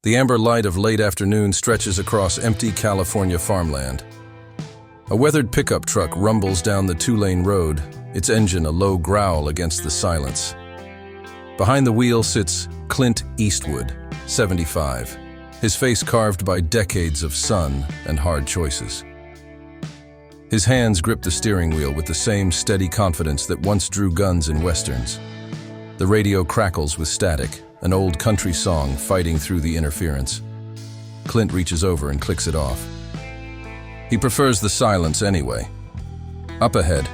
The amber light of late afternoon stretches across empty California farmland. A weathered pickup truck rumbles down the two-lane road, its engine a low growl against the silence. Behind the wheel sits Clint Eastwood, 75, his face carved by decades of sun and hard choices. His hands grip the steering wheel with the same steady confidence that once drew guns in westerns. The radio crackles with static, an old country song fighting through the interference. Clint reaches over and clicks it off. He prefers the silence anyway. Up ahead,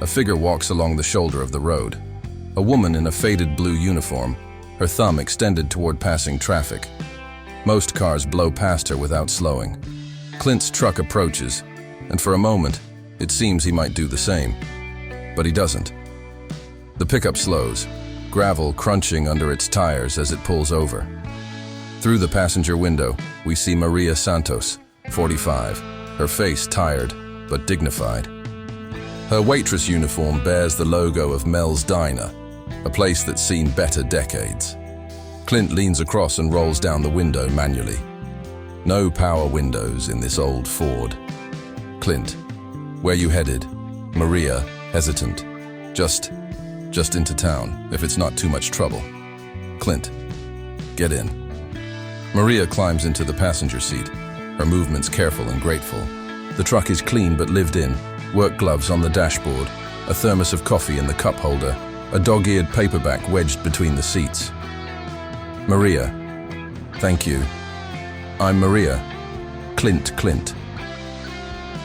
a figure walks along the shoulder of the road. A woman in a faded blue uniform, her thumb extended toward passing traffic. Most cars blow past her without slowing. Clint's truck approaches, and for a moment, it seems he might do the same. But he doesn't. The pickup slows, gravel crunching under its tires as it pulls over. Through the passenger window, we see Maria Santos, 45, her face tired but dignified. Her waitress uniform bears the logo of Mel's Diner, a place that's seen better decades. Clint leans across and rolls down the window manually. No power windows in this old Ford. Clint, where you headed? Maria, hesitant. Just into town, if it's not too much trouble. Clint, get in. Maria climbs into the passenger seat, her movements careful and grateful. The truck is clean but lived in, work gloves on the dashboard, a thermos of coffee in the cup holder, a dog-eared paperback wedged between the seats. Maria, thank you. I'm Maria. Clint.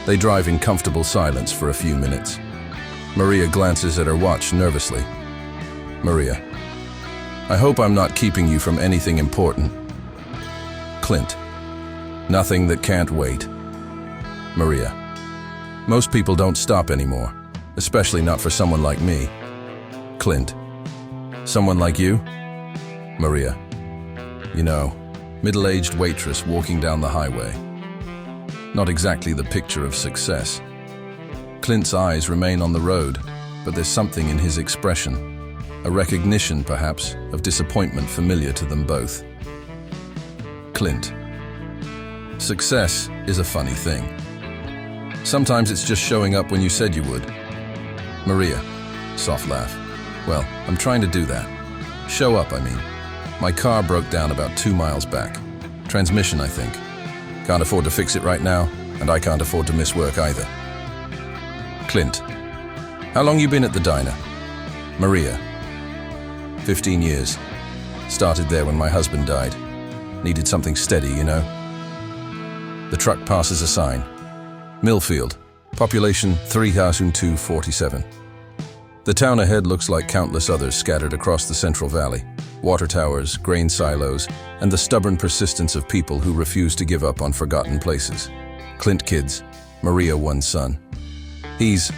They drive in comfortable silence for a few minutes. Maria glances at her watch nervously. Maria, I hope I'm not keeping you from anything important. Clint, nothing that can't wait. Maria, most people don't stop anymore, especially not for someone like me. Clint, someone like you? Maria, you know, middle-aged waitress walking down the highway. Not exactly the picture of success. Clint's eyes remain on the road, but there's something in his expression, a recognition, perhaps, of disappointment familiar to them both. Clint, success is a funny thing. Sometimes it's just showing up when you said you would. Maria, soft laugh. Well, I'm trying to do that. Show up, I mean. My car broke down about 2 miles back. Transmission, I think. Can't afford to fix it right now, and I can't afford to miss work either. Clint, how long you been at the diner? Maria, 15 years. Started there when my husband died. Needed something steady, you know. The truck passes a sign. Millfield, population 3,247. The town ahead looks like countless others scattered across the Central Valley. Water towers, grain silos, and the stubborn persistence of people who refuse to give up on forgotten places. Clint kids, Maria one son. He's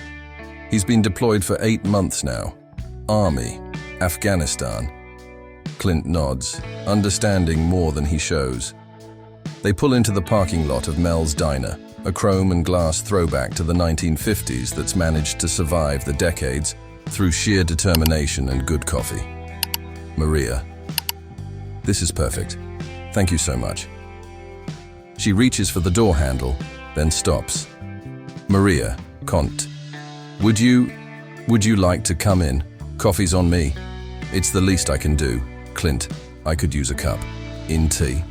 been deployed for 8 months now. Army, Afghanistan. Clint nods, understanding more than he shows. They pull into the parking lot of Mel's Diner, a chrome and glass throwback to the 1950s that's managed to survive the decades through sheer determination and good coffee. Maria, this is perfect. Thank you so much. She reaches for the door handle, then stops. Maria, Cont, would you like to come in? Coffee's on me. It's the least I can do. Clint, I could use a cup. In tea.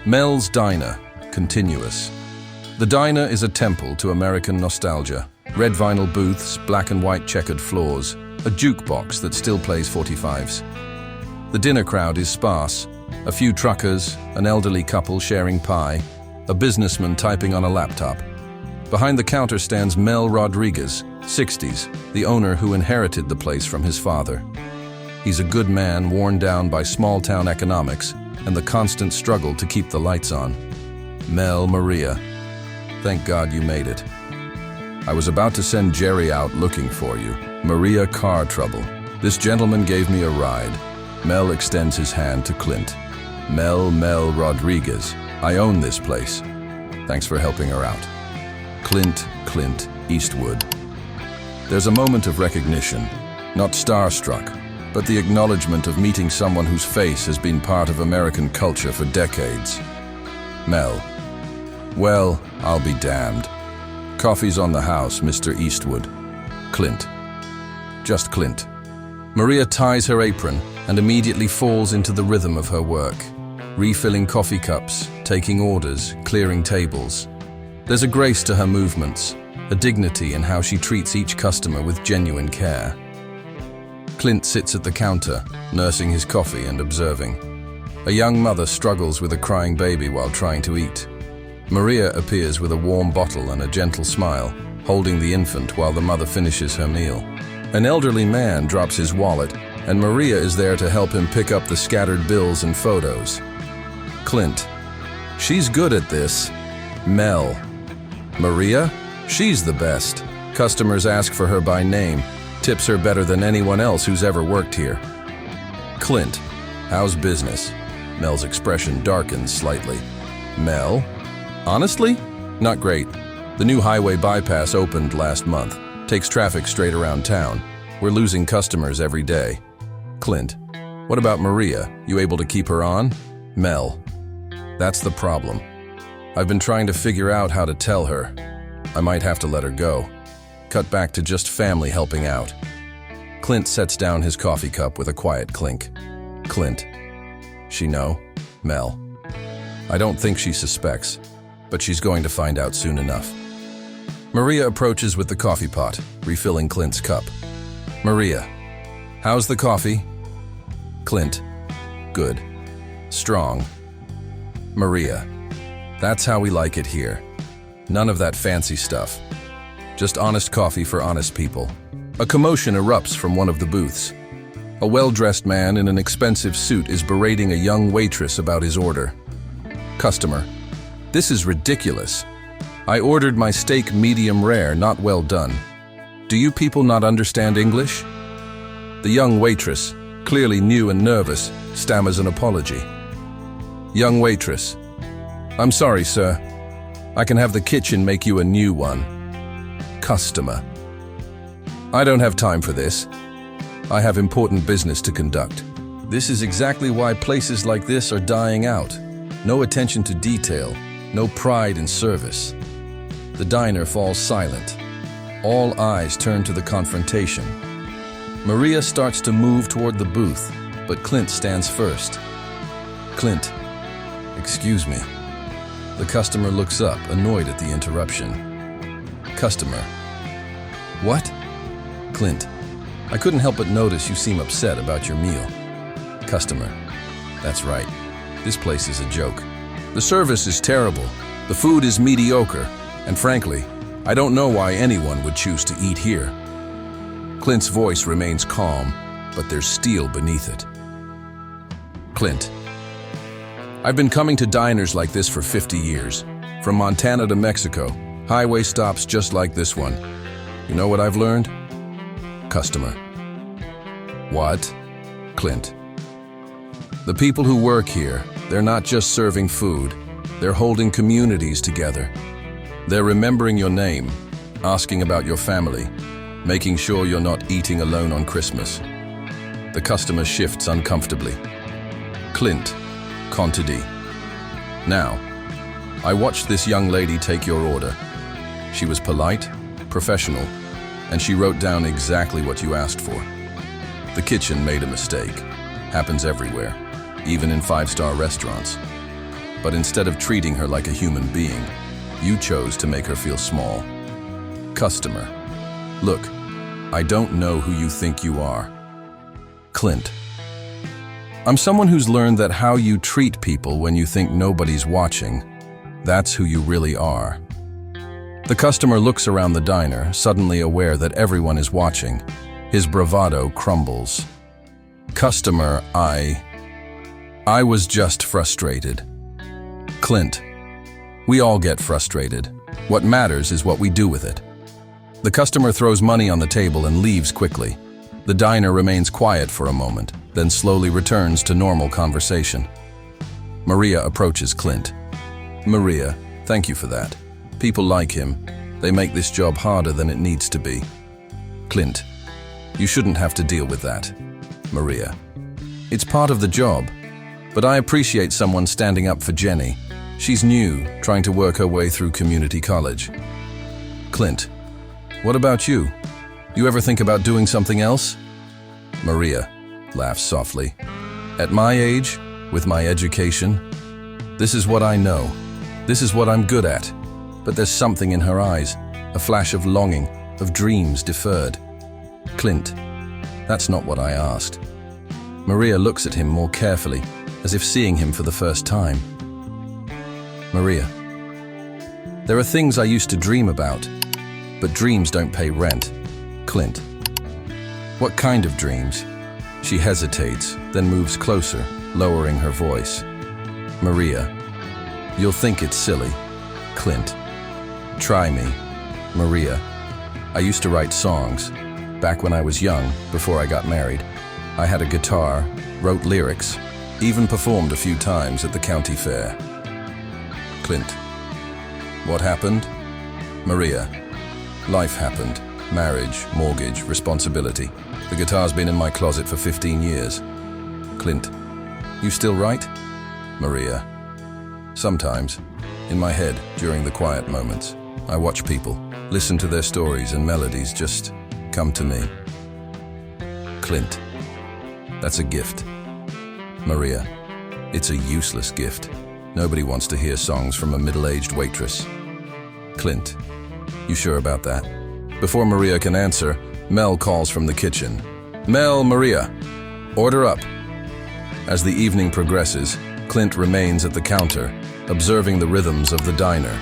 Mel's Diner, continuous. The diner is a temple to American nostalgia. Red vinyl booths, black and white checkered floors, a jukebox that still plays 45s. The dinner crowd is sparse. A few truckers, an elderly couple sharing pie, a businessman typing on a laptop. Behind the counter stands Mel Rodriguez, 60s, the owner who inherited the place from his father. He's a good man worn down by small-town economics and the constant struggle to keep the lights on. Mel, Maria, thank God you made it. I was about to send Jerry out looking for you. Maria, car trouble. This gentleman gave me a ride. Mel extends his hand to Clint. Mel Rodriguez. I own this place. Thanks for helping her out. Clint Eastwood. There's a moment of recognition, not starstruck, but the acknowledgement of meeting someone whose face has been part of American culture for decades. Mel. Well, I'll be damned. Coffee's on the house, Mr. Eastwood. Clint. Just Clint. Maria ties her apron and immediately falls into the rhythm of her work, refilling coffee cups, taking orders, clearing tables. There's a grace to her movements, a dignity in how she treats each customer with genuine care. Clint sits at the counter, nursing his coffee and observing. A young mother struggles with a crying baby while trying to eat. Maria appears with a warm bottle and a gentle smile, holding the infant while the mother finishes her meal. An elderly man drops his wallet, and Maria is there to help him pick up the scattered bills and photos. Clint. She's good at this. Mel. Maria? She's the best. Customers ask for her by name, tips her better than anyone else who's ever worked here. Clint. How's business? Mel's expression darkens slightly. Mel? Honestly? Not great. The new highway bypass opened last month. Takes traffic straight around town. We're losing customers every day. Clint. What about Maria? You able to keep her on? Mel. That's the problem. I've been trying to figure out how to tell her. I might have to let her go. Cut back to just family helping out. Clint sets down his coffee cup with a quiet clink. Clint. She know? Mel. I don't think she suspects, but she's going to find out soon enough. Maria approaches with the coffee pot, refilling Clint's cup. Maria. How's the coffee? Clint. Good. Strong. Maria. That's how we like it here. None of that fancy stuff. Just honest coffee for honest people. A commotion erupts from one of the booths. A well-dressed man in an expensive suit is berating a young waitress about his order. Customer. This is ridiculous. I ordered my steak medium rare, not well done. Do you people not understand English? The young waitress, clearly new and nervous, stammers an apology. Young waitress. I'm sorry, sir. I can have the kitchen make you a new one. Customer. I don't have time for this. I have important business to conduct. This is exactly why places like this are dying out. No attention to detail, no pride in service. The diner falls silent. All eyes turn to the confrontation. Maria starts to move toward the booth, but Clint stands first. Clint. Excuse me. The customer looks up, annoyed at the interruption. Customer. What? Clint. I couldn't help but notice you seem upset about your meal. Customer. That's right. This place is a joke. The service is terrible. The food is mediocre. And frankly, I don't know why anyone would choose to eat here. Clint's voice remains calm, but there's steel beneath it. Clint. I've been coming to diners like this for 50 years. From Montana to Mexico, highway stops just like this one. You know what I've learned? Customer. What? Clint. The people who work here, they're not just serving food. They're holding communities together. They're remembering your name, asking about your family, making sure you're not eating alone on Christmas. The customer shifts uncomfortably. Clint. Contidi. Now, I watched this young lady take your order. She was polite, professional, and she wrote down exactly what you asked for. The kitchen made a mistake. Happens everywhere, even in five-star restaurants. But instead of treating her like a human being, you chose to make her feel small. Customer. Look, I don't know who you think you are. Clint. I'm someone who's learned that how you treat people when you think nobody's watching, that's who you really are. The customer looks around the diner, suddenly aware that everyone is watching. His bravado crumbles. Customer, I was just frustrated. Clint. We all get frustrated. What matters is what we do with it. The customer throws money on the table and leaves quickly. The diner remains quiet for a moment, then slowly returns to normal conversation. Maria approaches Clint. Maria, thank you for that. People like him. They make this job harder than it needs to be. Clint. You shouldn't have to deal with that. Maria. It's part of the job, but I appreciate someone standing up for Jenny. She's new, trying to work her way through community college. Clint. What about you? You ever think about doing something else? Maria laughs softly. At my age, with my education, this is what I know. This is what I'm good at. But there's something in her eyes, a flash of longing, of dreams deferred. Clint. That's not what I asked. Maria looks at him more carefully, as if seeing him for the first time. Maria. There are things I used to dream about, but dreams don't pay rent. Clint. What kind of dreams? She hesitates, then moves closer, lowering her voice. Maria. You'll think it's silly. Clint. Try me. Maria. I used to write songs. Back when I was young, before I got married. I had a guitar, wrote lyrics, even performed a few times at the county fair. Clint. What happened? Maria. Life happened. Marriage, mortgage, responsibility. The guitar's been in my closet for 15 years. Clint. You still write? Maria. Sometimes. In my head, during the quiet moments. I watch people, listen to their stories, and melodies just come to me. Clint. That's a gift. Maria. It's a useless gift. Nobody wants to hear songs from a middle-aged waitress. Clint. You sure about that? Before Maria can answer, Mel calls from the kitchen. Mel, Maria, order up. As the evening progresses, Clint remains at the counter, observing the rhythms of the diner.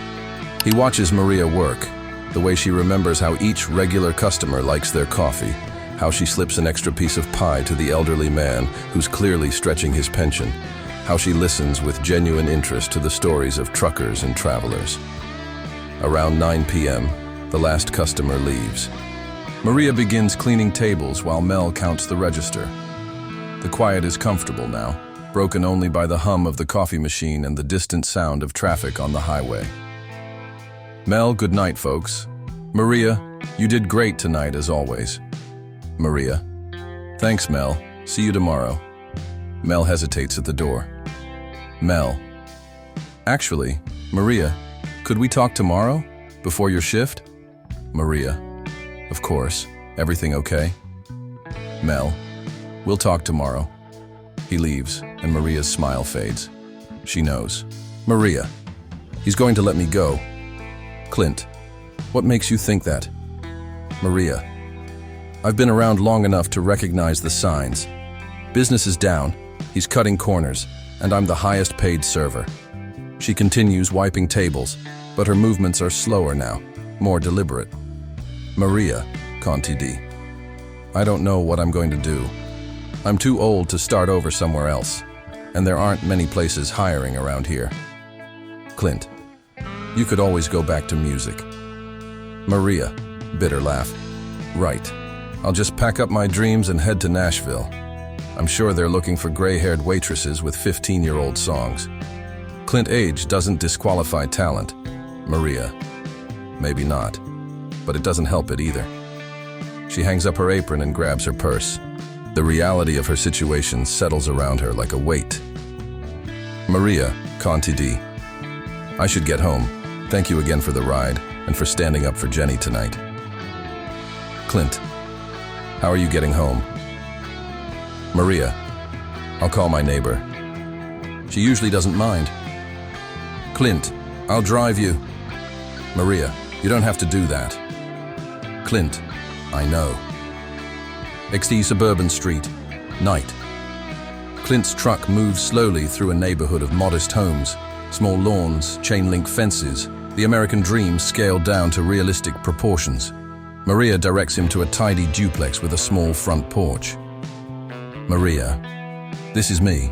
He watches Maria work, the way she remembers how each regular customer likes their coffee, how she slips an extra piece of pie to the elderly man who's clearly stretching his pension, how she listens with genuine interest to the stories of truckers and travelers. Around 9 p.m., the last customer leaves. Maria begins cleaning tables while Mel counts the register. The quiet is comfortable now, broken only by the hum of the coffee machine and the distant sound of traffic on the highway. Mel, good night, folks. Maria, you did great tonight as always. Maria. Thanks, Mel. See you tomorrow. Mel hesitates at the door. Mel. Actually, Maria, could we talk tomorrow? Before your shift? Maria. Of course. Everything okay? Mel. We'll talk tomorrow. He leaves, and Maria's smile fades. She knows. Maria. He's going to let me go. Clint. What makes you think that? Maria. I've been around long enough to recognize the signs. Business is down, he's cutting corners, and I'm the highest paid server. She continues wiping tables, but her movements are slower now, more deliberate. Maria, Conti D. I don't know what I'm going to do. I'm too old to start over somewhere else, and there aren't many places hiring around here. Clint. You could always go back to music. Maria, bitter laugh. Right. I'll just pack up my dreams and head to Nashville. I'm sure they're looking for gray-haired waitresses with 15-year-old songs. Clint age doesn't disqualify talent. Maria. Maybe not. But it doesn't help it either. She hangs up her apron and grabs her purse. The reality of her situation settles around her like a weight. Maria, Conti D. I should get home. Thank you again for the ride and for standing up for Jenny tonight. Clint. How are you getting home? Maria. I'll call my neighbor. She usually doesn't mind. Clint. I'll drive you. Maria. You don't have to do that. Clint. I know. XD Suburban Street. Night. Clint's truck moves slowly through a neighborhood of modest homes, small lawns, chain-link fences, the American dream scaled down to realistic proportions. Maria directs him to a tidy duplex with a small front porch. Maria. This is me.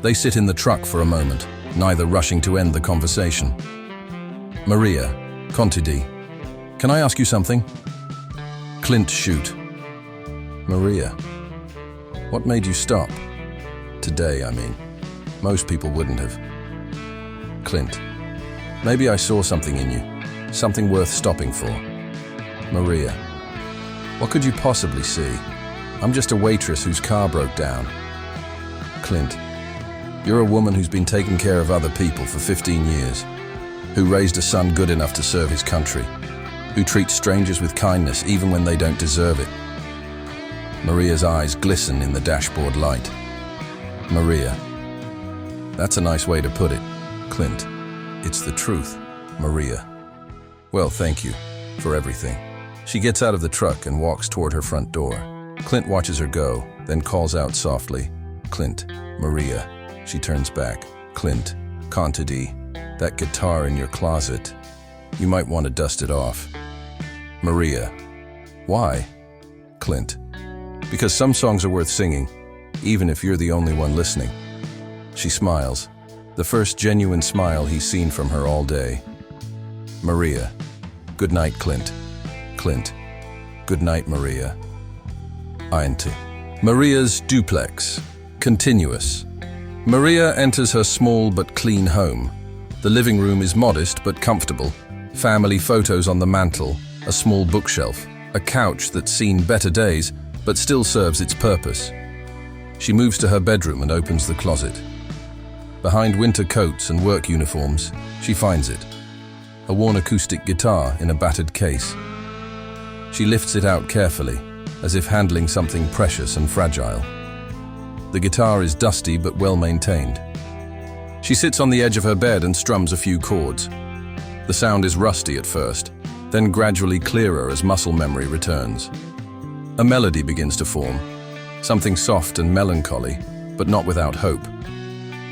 They sit in the truck for a moment, neither rushing to end the conversation. Maria. Conti D. Can I ask you something? Clint shoot. Maria. What made you stop? Today, I mean. Most people wouldn't have. Clint. Maybe I saw something in you. Something worth stopping for. Maria. What could you possibly see? I'm just a waitress whose car broke down. Clint, you're a woman who's been taking care of other people for 15 years, who raised a son good enough to serve his country, who treats strangers with kindness even when they don't deserve it. Maria's eyes glisten in the dashboard light. Maria. That's a nice way to put it, Clint. It's the truth, Maria. Well, thank you for everything. She gets out of the truck and walks toward her front door. Clint watches her go, then calls out softly, Clint, Maria. She turns back. Clint, Contadee, that guitar in your closet. You might want to dust it off. Maria. Why? Clint. Because some songs are worth singing, even if you're the only one listening. She smiles, the first genuine smile he's seen from her all day. Maria. Good night, Clint. Clint. Good night, Maria. Auntie. Maria's duplex. Continuous. Maria enters her small but clean home. The living room is modest but comfortable. Family photos on the mantel, a small bookshelf, a couch that's seen better days but still serves its purpose. She moves to her bedroom and opens the closet. Behind winter coats and work uniforms, she finds it. A worn acoustic guitar in a battered case. She lifts it out carefully, as if handling something precious and fragile. The guitar is dusty but well maintained. She sits on the edge of her bed and strums a few chords. The sound is rusty at first, then gradually clearer as muscle memory returns. A melody begins to form, something soft and melancholy, but not without hope.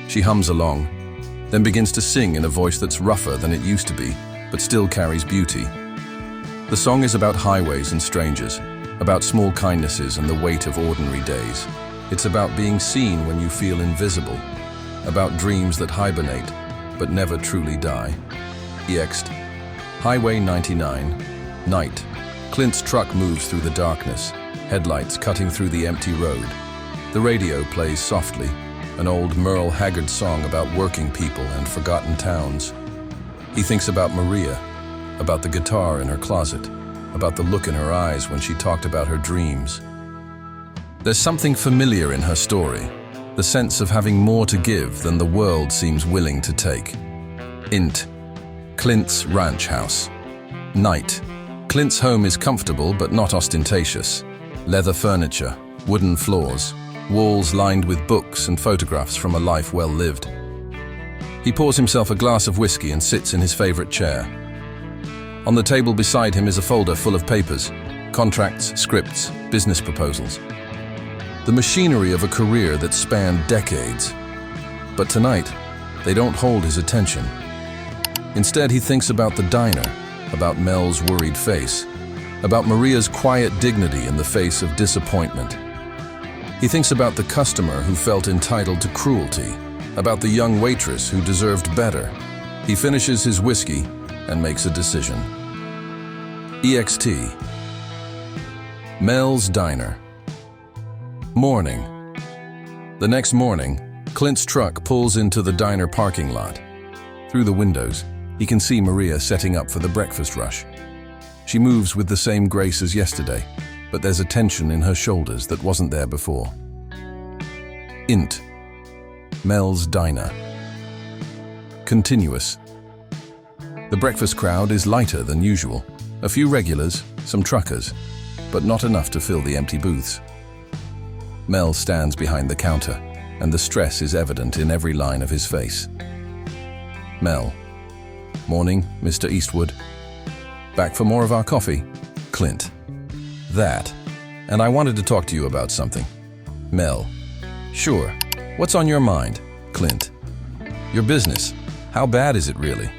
She hums along, then begins to sing in a voice that's rougher than it used to be, but still carries beauty. The song is about highways and strangers, about small kindnesses and the weight of ordinary days. It's about being seen when you feel invisible, about dreams that hibernate, but never truly die. EXT. Highway 99. Night. Clint's truck moves through the darkness, headlights cutting through the empty road. The radio plays softly, an old Merle Haggard song about working people and forgotten towns. He thinks about Maria, about the guitar in her closet, about the look in her eyes when she talked about her dreams. There's something familiar in her story, the sense of having more to give than the world seems willing to take. INT. Clint's ranch house. Night. Clint's home is comfortable but not ostentatious. Leather furniture, wooden floors, walls lined with books and photographs from a life well lived. He pours himself a glass of whiskey and sits in his favorite chair. On the table beside him is a folder full of papers, contracts, scripts, business proposals. The machinery of a career that spanned decades. But tonight, they don't hold his attention. Instead, he thinks about the diner, about Mel's worried face, about Maria's quiet dignity in the face of disappointment. He thinks about the customer who felt entitled to cruelty, about the young waitress who deserved better. He finishes his whiskey and makes a decision. EXT. Mel's diner. Morning. The next morning, Clint's truck pulls into the diner parking lot. Through the windows, he can see Maria setting up for the breakfast rush. She moves with the same grace as yesterday, but there's a tension in her shoulders that wasn't there before. INT. Mel's diner. Continuous. The breakfast crowd is lighter than usual. A few regulars, some truckers, but not enough to fill the empty booths. Mel stands behind the counter, and the stress is evident in every line of his face. Mel. Morning, Mr. Eastwood. Back for more of our coffee? Clint. That. And I wanted to talk to you about something. Mel. Sure. What's on your mind? Clint. Your business. How bad is it really?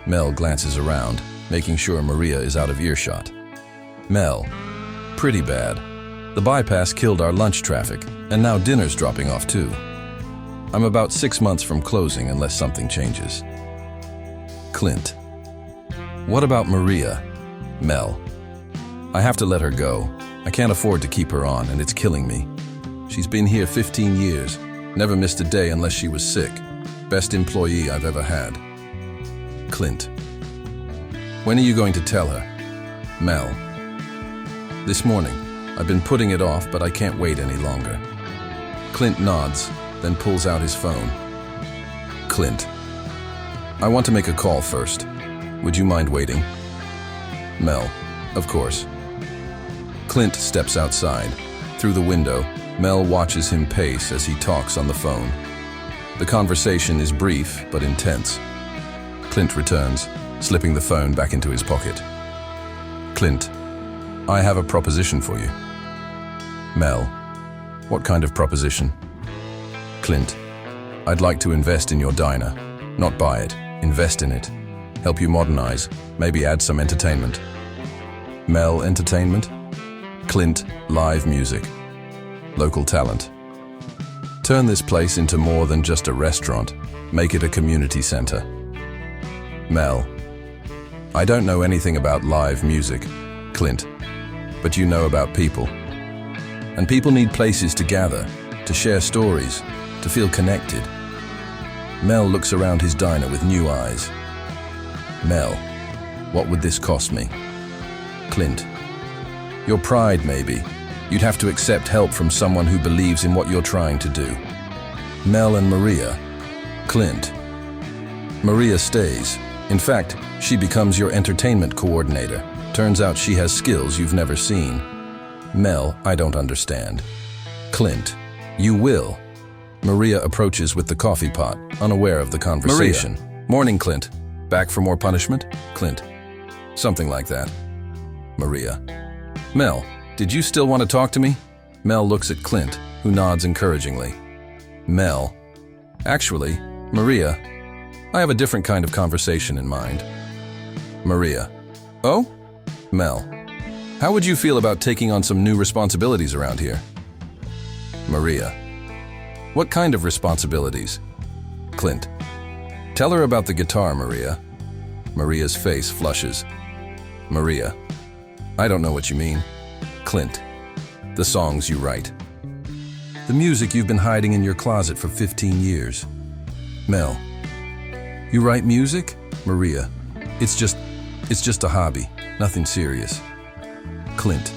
Mel glances around, making sure Maria is out of earshot. Mel. Pretty bad. The bypass killed our lunch traffic, and now dinner's dropping off too. I'm about 6 months from closing unless something changes. Clint. What about Maria? Mel. I have to let her go. I can't afford to keep her on, and it's killing me. She's been here 15 years, never missed a day unless she was sick. Best employee I've ever had. Clint. When are you going to tell her? Mel. This morning. I've been putting it off, but I can't wait any longer. Clint nods, then pulls out his phone. Clint, I want to make a call first. Would you mind waiting? Mel, of course. Clint steps outside. Through the window, Mel watches him pace as he talks on the phone. The conversation is brief but intense. Clint returns, slipping the phone back into his pocket. Clint, I have a proposition for you. Mel, what kind of proposition? Clint, I'd like to invest in your diner. Not buy it, invest in it. Help you modernize, maybe add some entertainment. Mel, entertainment? Clint, live music. Local talent. Turn this place into more than just a restaurant. Make it a community center. Mel, I don't know anything about live music, Clint, but you know about people. And people need places to gather, to share stories, to feel connected. Mel looks around his diner with new eyes. Mel, what would this cost me? Clint, your pride maybe. You'd have to accept help from someone who believes in what you're trying to do. Mel and Maria. Clint. Maria stays. In fact, she becomes your entertainment coordinator. Turns out she has skills you've never seen. Mel, I don't understand. Clint, you will. Maria approaches with the coffee pot, unaware of the conversation. Maria. Morning, Clint. Back for more punishment? Clint. Something like that. Maria. Mel, did you still want to talk to me? Mel looks at Clint, who nods encouragingly. Mel. Actually, Maria, I have a different kind of conversation in mind. Maria. Oh? Mel. How would you feel about taking on some new responsibilities around here? Maria. What kind of responsibilities? Clint. Tell her about the guitar, Maria. Maria's face flushes. Maria. I don't know what you mean. Clint. The songs you write. The music you've been hiding in your closet for 15 years. Mel. You write music? Maria. It's just a hobby, nothing serious. Clint.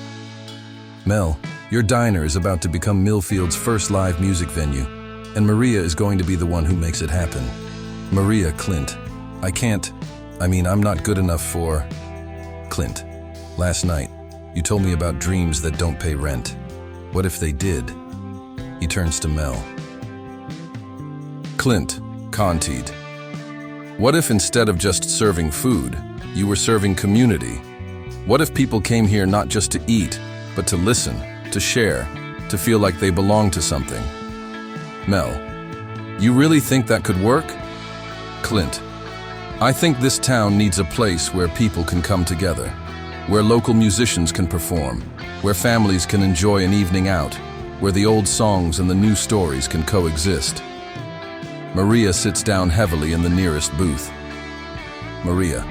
Mel, your diner is about to become Millfield's first live music venue, and Maria is going to be the one who makes it happen. Maria, Clint. I'm not good enough for... Clint. Last night, you told me about dreams that don't pay rent. What if they did? He turns to Mel. Clint, Conteed. What if instead of just serving food, you were serving community? What if people came here not just to eat, but to listen, to share, to feel like they belong to something? Mel, you really think that could work? Clint, I think this town needs a place where people can come together, where local musicians can perform, where families can enjoy an evening out, where the old songs and the new stories can coexist. Maria sits down heavily in the nearest booth. Maria.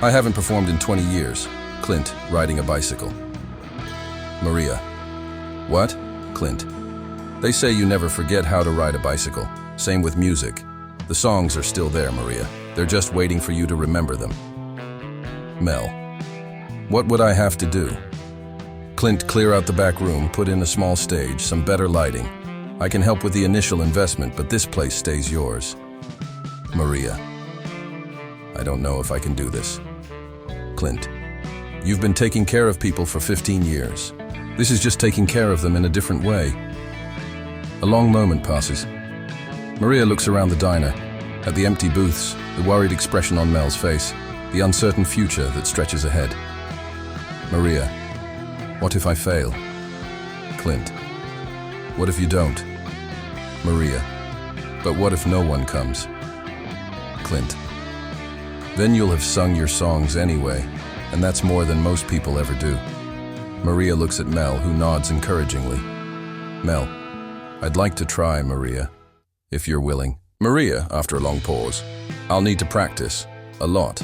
I haven't performed in 20 years. Clint, riding a bicycle. Maria. What? Clint. They say you never forget how to ride a bicycle. Same with music. The songs are still there, Maria. They're just waiting for you to remember them. Mel. What would I have to do? Clint, clear out the back room, put in a small stage, some better lighting. I can help with the initial investment, but this place stays yours. Maria. I don't know if I can do this. Clint. You've been taking care of people for 15 years. This is just taking care of them in a different way. A long moment passes. Maria looks around the diner, at the empty booths, the worried expression on Mel's face, the uncertain future that stretches ahead. Maria. What if I fail? Clint. What if you don't? Maria. But what if no one comes? Clint. Then you'll have sung your songs anyway, and that's more than most people ever do. Maria looks at Mel, who nods encouragingly. Mel, I'd like to try, Maria, if you're willing. Maria, after a long pause, I'll need to practice, a lot.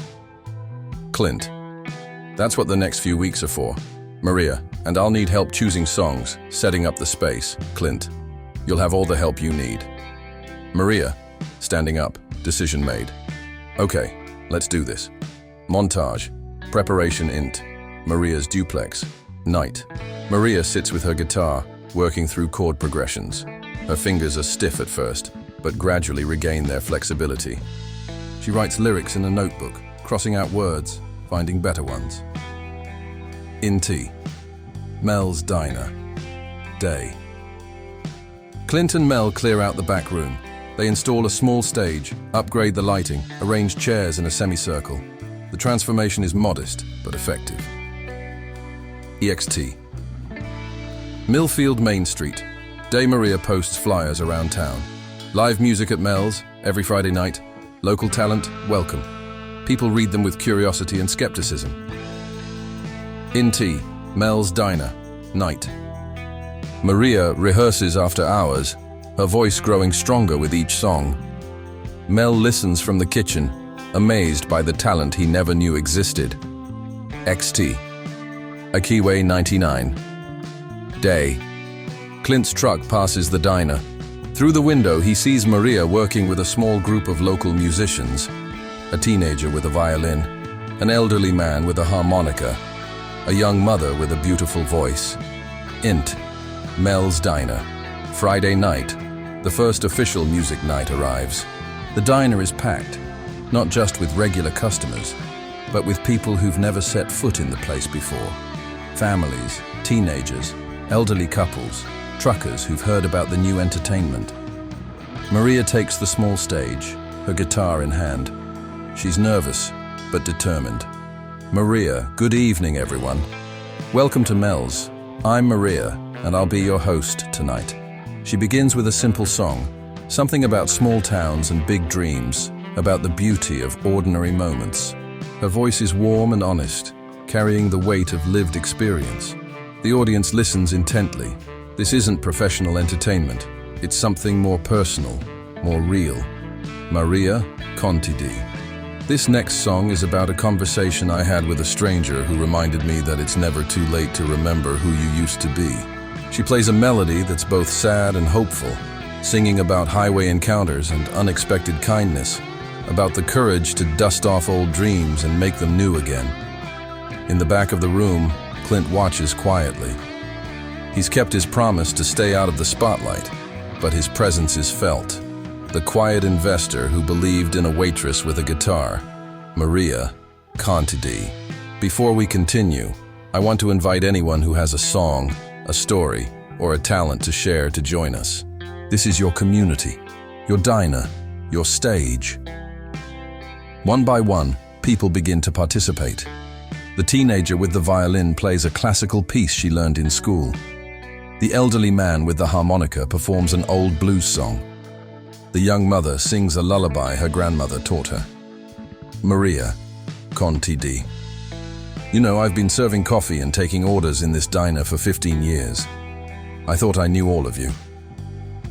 Clint, that's what the next few weeks are for. Maria, and I'll need help choosing songs, setting up the space. Clint, you'll have all the help you need. Maria, standing up, decision made. Okay, let's do this. Montage, preparation int, Maria's duplex, night. Maria sits with her guitar, working through chord progressions. Her fingers are stiff at first, but gradually regain their flexibility. She writes lyrics in a notebook, crossing out words, finding better ones. In tea. Mel's diner. Day. Clint and Mel clear out the back room. They install a small stage, upgrade the lighting, arrange chairs in a semicircle. The transformation is modest, but effective. EXT. Millfield Main Street. Day. Maria posts flyers around town. Live music at Mel's, every Friday night. Local talent, welcome. People read them with curiosity and skepticism. In tea. Mel's diner. Night. Maria rehearses after hours, her voice growing stronger with each song. Mel listens from the kitchen, amazed by the talent he never knew existed. XT. Akiway 99. Day. Clint's truck passes the diner. Through the window, he sees Maria working with a small group of local musicians, a teenager with a violin, an elderly man with a harmonica, a young mother with a beautiful voice. INT. Mel's diner. Friday night. The first official music night arrives. The diner is packed, not just with regular customers, but with people who've never set foot in the place before. Families, teenagers, elderly couples, truckers who've heard about the new entertainment. Maria takes the small stage, her guitar in hand. She's nervous, but determined. Maria, good evening, everyone. Welcome to Mel's. I'm Maria, and I'll be your host tonight. She begins with a simple song, something about small towns and big dreams, about the beauty of ordinary moments. Her voice is warm and honest, carrying the weight of lived experience. The audience listens intently. This isn't professional entertainment. It's something more personal, more real. Maria, Conti D. This next song is about a conversation I had with a stranger who reminded me that it's never too late to remember who you used to be. She plays a melody that's both sad and hopeful, singing about highway encounters and unexpected kindness, about the courage to dust off old dreams and make them new again. In the back of the room, Clint watches quietly. He's kept his promise to stay out of the spotlight, but his presence is felt. The quiet investor who believed in a waitress with a guitar, Maria, Conti D. Before we continue, I want to invite anyone who has a song, a story, or a talent to share to join us. This is your community, your diner, your stage. One by one, people begin to participate. The teenager with the violin plays a classical piece she learned in school. The elderly man with the harmonica performs an old blues song. The young mother sings a lullaby her grandmother taught her. Maria, Conti D. You know, I've been serving coffee and taking orders in this diner for 15 years. I thought I knew all of you.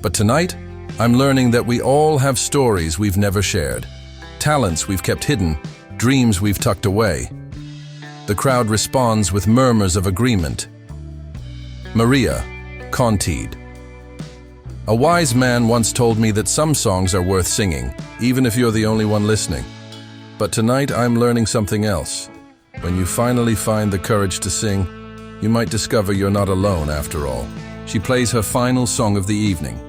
But tonight, I'm learning that we all have stories we've never shared, talents we've kept hidden, dreams we've tucked away. The crowd responds with murmurs of agreement. Maria, Conti D. A wise man once told me that some songs are worth singing, even if you're the only one listening. But tonight I'm learning something else. When you finally find the courage to sing, you might discover you're not alone after all. She plays her final song of the evening,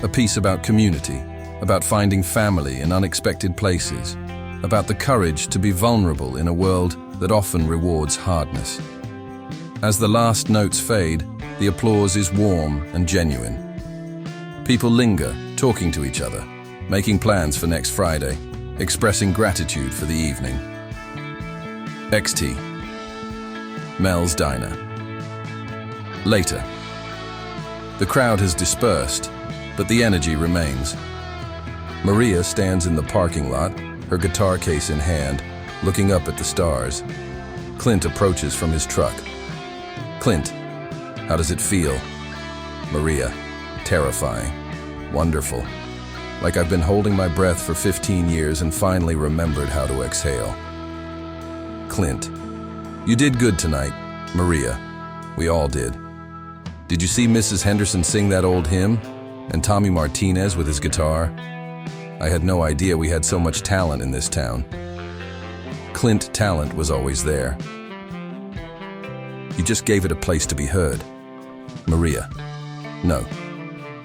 a piece about community, about finding family in unexpected places, about the courage to be vulnerable in a world that often rewards hardness. As the last notes fade, the applause is warm and genuine. People linger, talking to each other, making plans for next Friday, expressing gratitude for the evening. XT. Mel's diner. Later. The crowd has dispersed, but the energy remains. Maria stands in the parking lot, her guitar case in hand, looking up at the stars. Clint approaches from his truck. Clint, how does it feel? Maria, terrifying. Wonderful. Like I've been holding my breath for 15 years and finally remembered how to exhale. Clint, you did good tonight. Maria, we all did. Did you see Mrs. Henderson sing that old hymn? And Tommy Martinez with his guitar? I had no idea we had so much talent in this town. Clint talent was always there. You just gave it a place to be heard. Maria. No.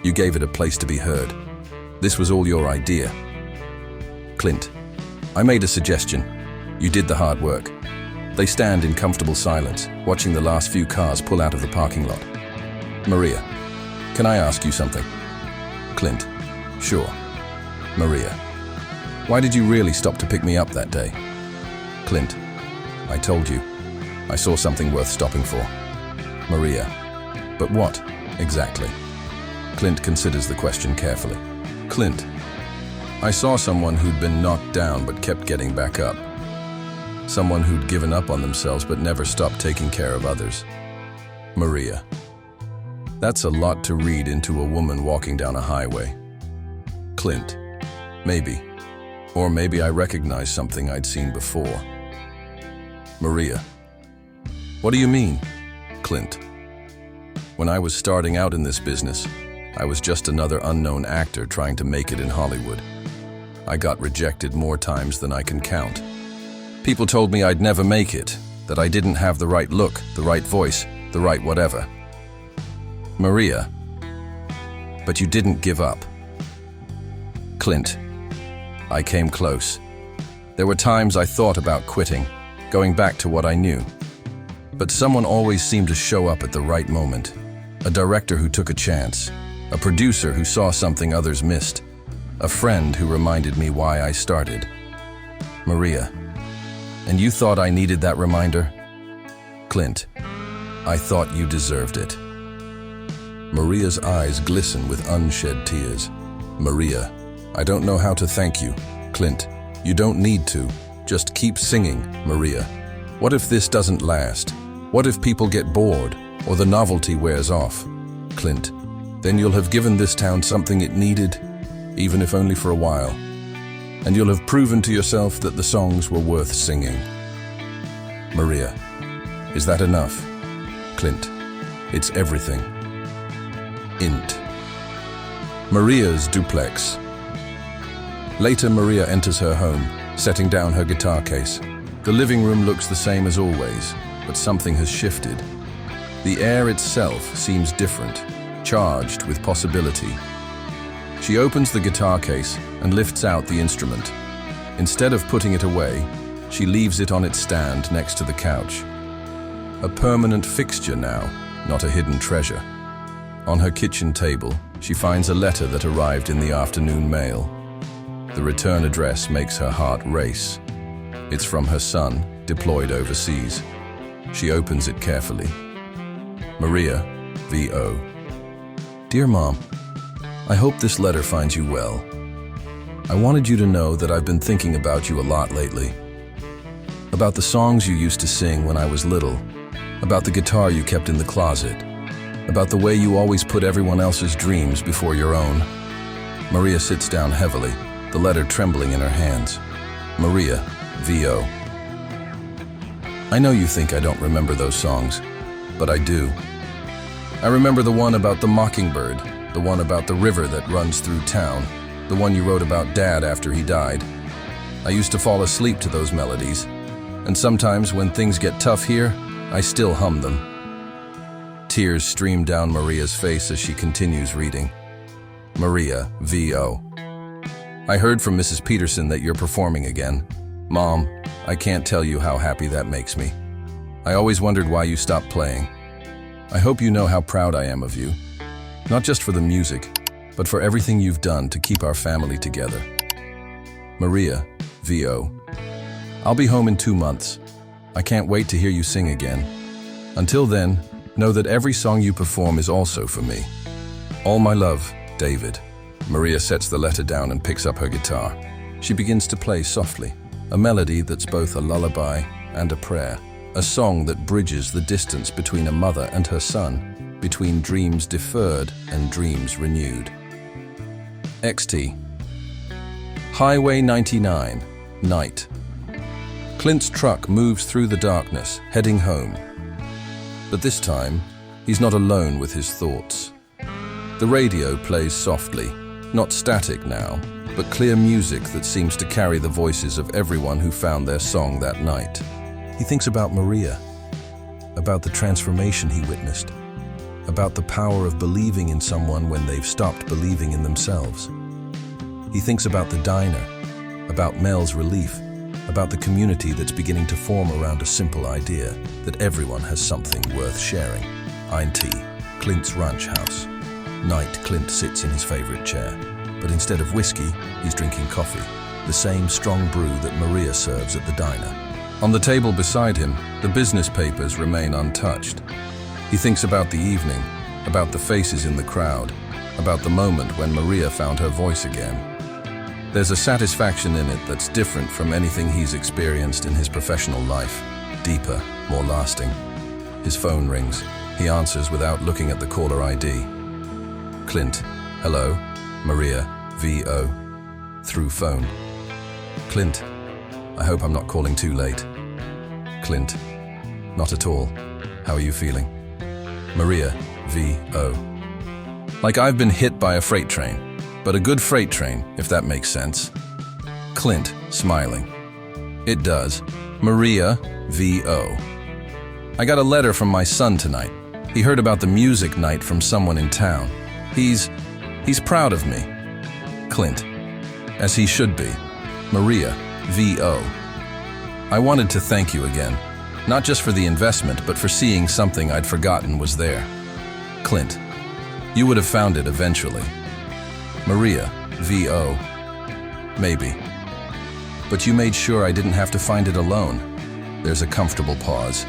You gave it a place to be heard. This was all your idea. Clint. I made a suggestion. You did the hard work. They stand in comfortable silence, watching the last few cars pull out of the parking lot. Maria. Can I ask you something? Clint. Sure. Maria. Why did you really stop to pick me up that day? Clint. I told you. I saw something worth stopping for. Maria. But what, exactly? Clint considers the question carefully. Clint. I saw someone who'd been knocked down but kept getting back up. Someone who'd given up on themselves but never stopped taking care of others. Maria. That's a lot to read into a woman walking down a highway. Clint. Maybe. Or maybe I recognize something I'd seen before. Maria. What do you mean? Clint. When I was starting out in this business, I was just another unknown actor trying to make it in Hollywood. I got rejected more times than I can count. People told me I'd never make it, that I didn't have the right look, the right voice, the right whatever. Maria. But you didn't give up. Clint. I came close. There were times I thought about quitting, going back to what I knew. But someone always seemed to show up at the right moment. A director who took a chance, a producer who saw something others missed, a friend who reminded me why I started. Maria. And you thought I needed that reminder? Clint. I thought you deserved it. Maria's eyes glisten with unshed tears. Maria. I don't know how to thank you. Clint. You don't need to. Just keep singing, Maria. What if this doesn't last? What if people get bored, or the novelty wears off? Clint. Then you'll have given this town something it needed, even if only for a while. And you'll have proven to yourself that the songs were worth singing. Maria. Is that enough? Clint. It's everything. Int. Maria's duplex. Later, Maria enters her home, setting down her guitar case. The living room looks the same as always, but something has shifted. The air itself seems different, charged with possibility. She opens the guitar case and lifts out the instrument. Instead of putting it away, she leaves it on its stand next to the couch. A permanent fixture now, not a hidden treasure. On her kitchen table, she finds a letter that arrived in the afternoon mail. The return address makes her heart race. It's from her son, deployed overseas. She opens it carefully. Maria, V.O. Dear Mom, I hope this letter finds you well. I wanted you to know that I've been thinking about you a lot lately. About the songs you used to sing when I was little. About the guitar you kept in the closet. About the way you always put everyone else's dreams before your own. Maria sits down heavily, the letter trembling in her hands. Maria, V.O. I know you think I don't remember those songs, but I do. I remember the one about the mockingbird, the one about the river that runs through town, the one you wrote about Dad after he died. I used to fall asleep to those melodies, and sometimes when things get tough here, I still hum them. Tears stream down Maria's face as she continues reading. Maria, V.O. I heard from Mrs. Peterson that you're performing again. Mom, I can't tell you how happy that makes me. I always wondered why you stopped playing. I hope you know how proud I am of you. Not just for the music, but for everything you've done to keep our family together. Maria, V.O. I'll be home in 2 months. I can't wait to hear you sing again. Until then, know that every song you perform is also for me. All my love, David. Maria sets the letter down and picks up her guitar. She begins to play softly, a melody that's both a lullaby and a prayer, a song that bridges the distance between a mother and her son, between dreams deferred and dreams renewed. XT. Highway 99, night. Clint's truck moves through the darkness, heading home. But this time, he's not alone with his thoughts. The radio plays softly, not static now, but clear music that seems to carry the voices of everyone who found their song that night. He thinks about Maria. about the transformation he witnessed, about the power of believing in someone when they've stopped believing in themselves. He thinks about the diner, about Mel's relief, about the community that's beginning to form around a simple idea that everyone has something worth sharing. Tea, Clint's ranch house. Night, Clint sits in his favorite chair, but instead of whiskey, he's drinking coffee, the same strong brew that Maria serves at the diner. On the table beside him, the business papers remain untouched. He thinks about the evening, about the faces in the crowd, about the moment when Maria found her voice again. There's a satisfaction in it that's different from anything he's experienced in his professional life, deeper, more lasting. His phone rings. He answers without looking at the caller ID. Clint, hello, Maria, VO, through phone. Clint, I hope I'm not calling too late. Clint, not at all. How are you feeling? Maria, VO. Like I've been hit by a freight train, but a good freight train, if that makes sense. Clint, smiling. It does. Maria, VO. I got a letter from my son tonight. He heard about the music night from someone in town. He's proud of me. Clint, as he should be. Maria, VO. I wanted to thank you again, not just for the investment, but for seeing something I'd forgotten was there. Clint, you would have found it eventually. Maria, VO. Maybe. But you made sure I didn't have to find it alone. There's a comfortable pause.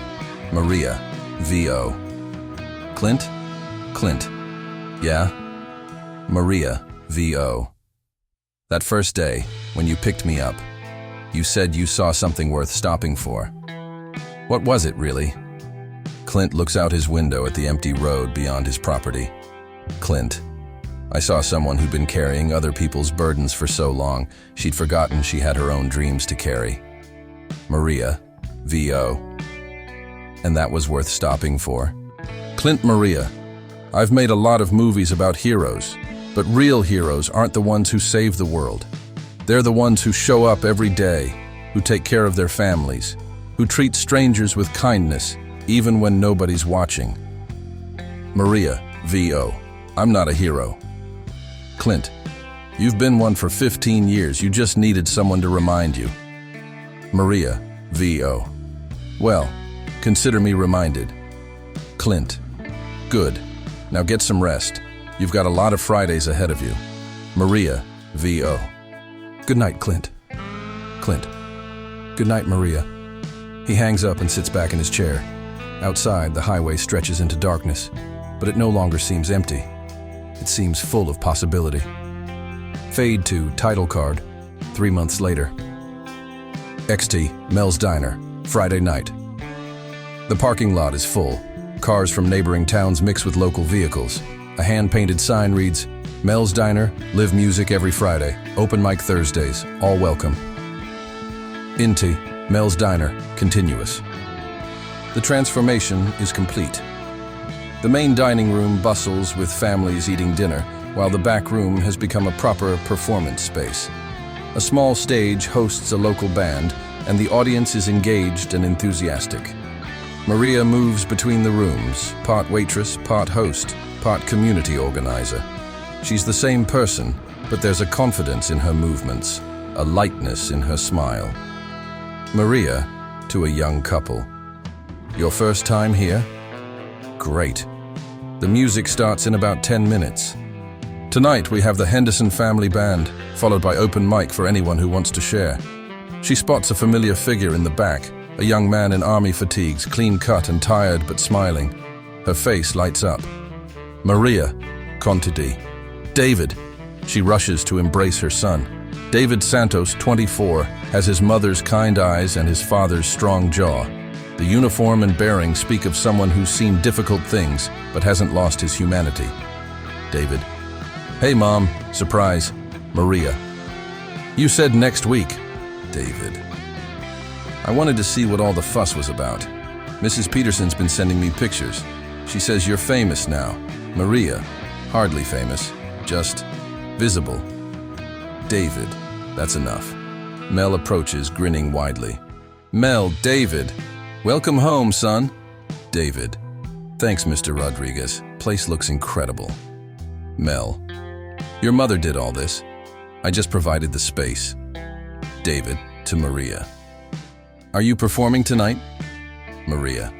Maria, VO. Clint? Clint. Yeah? Maria, VO. That first day, when you picked me up, you said you saw something worth stopping for. What was it, really? Clint looks out his window at the empty road beyond his property. Clint. I saw someone who'd been carrying other people's burdens for so long, she'd forgotten she had her own dreams to carry. Maria, VO. And that was worth stopping for. Clint. Maria, I've made a lot of movies about heroes, but real heroes aren't the ones who save the world. They're the ones who show up every day, who take care of their families, who treat strangers with kindness, even when nobody's watching. Maria, VO. I'm not a hero. Clint, you've been one for 15 years. You just needed someone to remind you. Maria, VO. Well, consider me reminded. Clint, good. Now get some rest. You've got a lot of Fridays ahead of you. Maria, VO. Good night, Clint. Clint. Good night, Maria. He hangs up and sits back in his chair. Outside, the highway stretches into darkness, but it no longer seems empty. It seems full of possibility. Fade to title card, 3 months later. XT, Mel's Diner, Friday night. The parking lot is full. Cars from neighboring towns mix with local vehicles. A hand-painted sign reads, Mel's Diner, live music every Friday, open mic Thursdays, all welcome. Inti, Mel's Diner, continuous. The transformation is complete. The main dining room bustles with families eating dinner, while the back room has become a proper performance space. A small stage hosts a local band, and the audience is engaged and enthusiastic. Maria moves between the rooms, part waitress, part host, part community organizer. She's the same person, but there's a confidence in her movements, a lightness in her smile. Maria, to a young couple. Your first time here? Great. The music starts in about 10 minutes. Tonight we have the Henderson Family Band, followed by open mic for anyone who wants to share. She spots a familiar figure in the back, a young man in army fatigues, clean cut and tired but smiling. Her face lights up. Maria, Contidi. David. She rushes to embrace her son. David Santos, 24, has his mother's kind eyes and his father's strong jaw. The uniform and bearing speak of someone who's seen difficult things but hasn't lost his humanity. David. Hey, Mom. Surprise. Maria. You said next week. David. I wanted to see what all the fuss was about. Mrs. Peterson's been sending me pictures. She says you're famous now. Maria. Hardly famous. Just visible. David. That's enough. Mel approaches, grinning widely. Mel, David. Welcome home, son. David. Thanks, Mr. Rodriguez. Place looks incredible. Mel. Your mother did all this. I just provided the space. David to Maria. Are you performing tonight? Maria.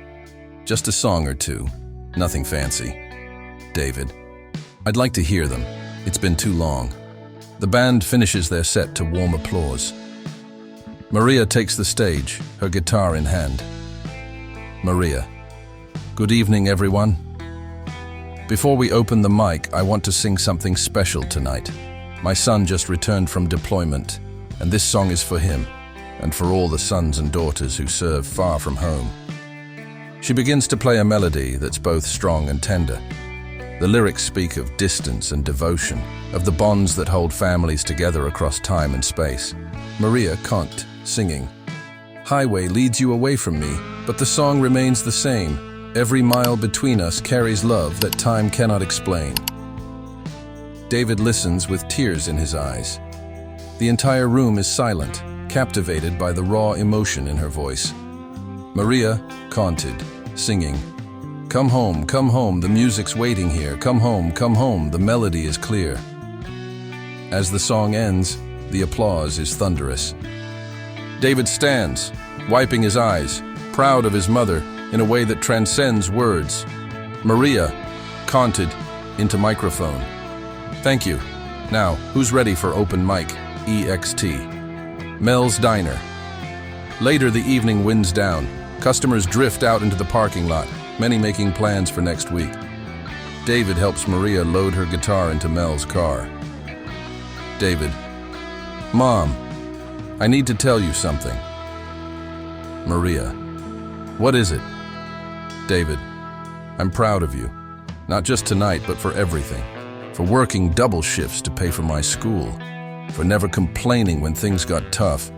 Just a song or two. Nothing fancy. David. I'd like to hear them. It's been too long. The band finishes their set to warm applause. Maria takes the stage, her guitar in hand. Maria. Good evening, everyone. Before we open the mic, I want to sing something special tonight. My son just returned from deployment, and this song is for him, and for all the sons and daughters who serve far from home. She begins to play a melody that's both strong and tender. The lyrics speak of distance and devotion, of the bonds that hold families together across time and space. Maria can't, singing. Highway leads you away from me, but the song remains the same. Every mile between us carries love that time cannot explain. David listens with tears in his eyes. The entire room is silent, captivated by the raw emotion in her voice. Maria, contented, singing. Come home, the music's waiting here. Come home, the melody is clear. As the song ends, the applause is thunderous. David stands, wiping his eyes, proud of his mother in a way that transcends words. Maria, contented, into microphone. Thank you. Now, who's ready for open mic? EXT. Mel's Diner. Later, the evening winds down. Customers drift out into the parking lot, many making plans for next week. David helps Maria load her guitar into Mel's car. David. Mom, I need to tell you something. Maria. What is it? David. I'm proud of you. Not just tonight, but for everything. For working double shifts to pay for my school. For never complaining when things got tough.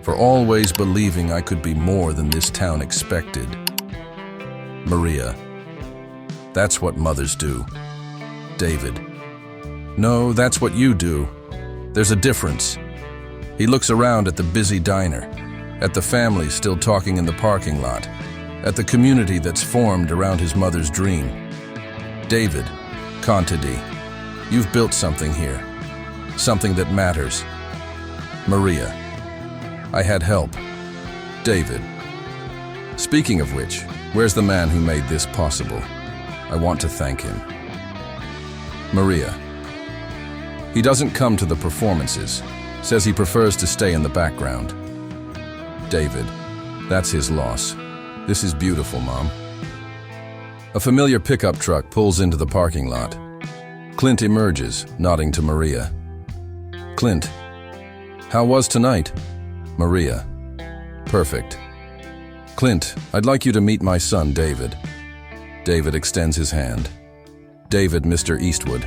For always believing I could be more than this town expected. Maria. That's what mothers do. David. No, that's what you do. There's a difference. He looks around at the busy diner, at the family still talking in the parking lot, at the community that's formed around his mother's dream. David, Contadi, you've built something here, something that matters. Maria, I had help. David, speaking of which, where's the man who made this possible? I want to thank him. Maria, he doesn't come to the performances, says he prefers to stay in the background. David, that's his loss. This is beautiful, Mom. A familiar pickup truck pulls into the parking lot. Clint emerges, nodding to Maria. Clint, how was tonight? Maria, perfect. Clint, I'd like you to meet my son, David. David extends his hand. David, Mr. Eastwood.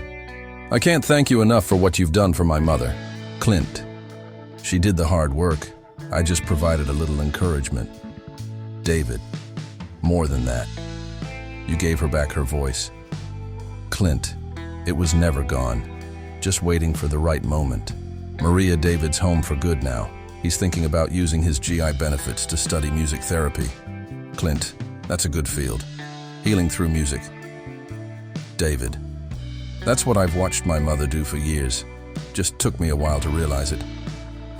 I can't thank you enough for what you've done for my mother. Clint, she did the hard work. I just provided a little encouragement. David, more than that. You gave her back her voice. Clint, it was never gone, just waiting for the right moment. Maria, David's home for good now. He's thinking about using his GI benefits to study music therapy. Clint, that's a good field. Healing through music. David, that's what I've watched my mother do for years. Just took me a while to realize it.